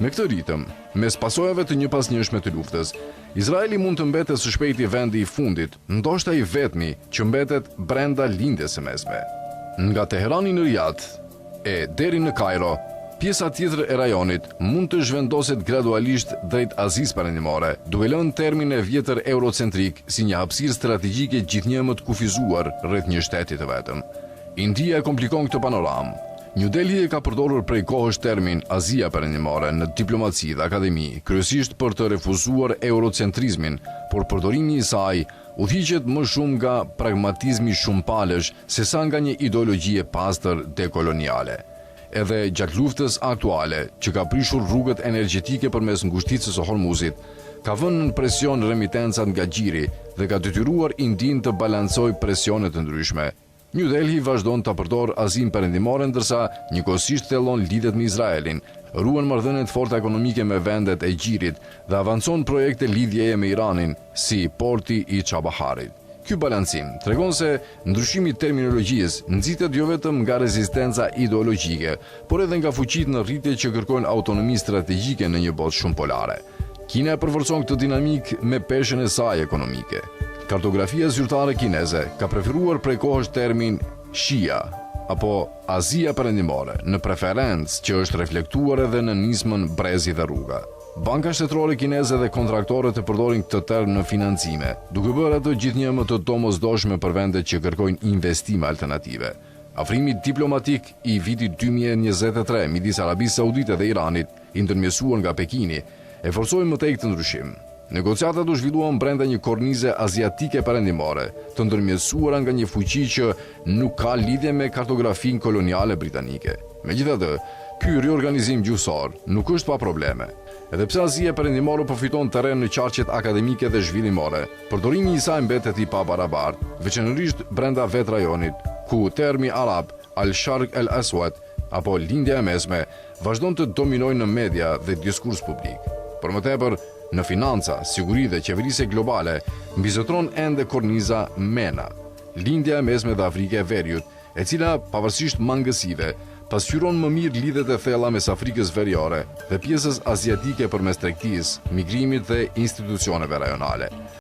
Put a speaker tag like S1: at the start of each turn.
S1: Me këtë ritëm, mes pasojave të një pas njëshme të luftës, Izraeli mund të mbetet së shpejti vendi i fundit, ndoshta i vetmi që mbetet brenda lindjes së mesme. Nga Teherani në Riyadh e deri në Kairo, pjesa tjetër e rajonit mund të zhvendoset gradualisht drejt Azisë Perëndimore, duke lënë termin e vjetër eurocentrik si një hapësirë strategjike gjithnjë më të kufizuar rreth një shteti të vetëm. India e komplikon këtë panoramë. New Delhi ka përdorur prej kohësh termin Azia Perëndimore në diplomaci dhe akademi, kryesisht për të refuzuar eurocentrizmin, por përdorimi i saj udhëhiqet më shumë nga pragmatizmi shumëpalësh sesa nga një ideologji e pastër dekoloniale. Edhe gjatë luftës aktuale, që ka prishur rrugët energjetike përmes ngushticës së Hormuzit, ka vënë në presion remitencat nga gjiri dhe ka detyruar Indinë të balancojë presione të ndryshme. New Delhi vazhdon të përdor Azinë Perëndimore ndërsa njëkohësisht thellon lidhjet me Izraelin, ruan marrëdhëniet forta ekonomike me vendet e gjirit dhe avancon projekte lidhjeje me Iranin, si porti i Çabaharit. Ky balancim tregon se ndryshimi i terminologjisë nxitet jo vetëm nga rezistenca ideologjike, por edhe nga fuqitë në rritje që kërkojnë autonomi strategjike në një botë shumë polare. Kina e përforcon këtë dinamik me peshën e saj ekonomike. Kartografia zyrtare kineze ka preferuar prej kohësh termin Shia apo Azia Perëndimore në preferencë që është reflektuar edhe në nismën Brezi dhe Rruga. Banka shtetërore kineze dhe kontraktorët e përdorin këtë term në financime, duke bërë atë gjithnjë më të domosdoshme për vendet që kërkojnë investime alternative. Afrimi diplomatik i vitit 2023 midis Arabisë Saudite dhe Iranit, i ndërmjetësuar nga Pekini, e forcoi më tej këtë ndryshim. Negociatat u zhvilluan brenda një kornize aziatike perëndimore, të ndërmjetësuara nga një fuqi që nuk ka lidhje me kartografinë koloniale britanike. Megjithatë, ky riorganizim gjuhësor nuk është pa probleme. Edhe pse Azia Perëndimore përfiton terren në qarqet akademike dhe zhvillimore, përdorimi i saj mbetet i pabarabart, veçanërisht brenda vet rajonit, ku termi arab al-Sharq al-Aswad apo lindja e mesme vazhdon të dominojnë në media dhe diskurs publik. Për më tepër, në financa, siguri dhe qeverisje globale, mbizotron ende korniza MENA, lindja e mesme dhe Afrike e Veriut, e cila, pavarësisht mangësive, pasqyron më mirë lidhet e thella mes Afrikës Veriore dhe pjesës aziatike përmes tregtisë, migrimit dhe institucioneve rajonale.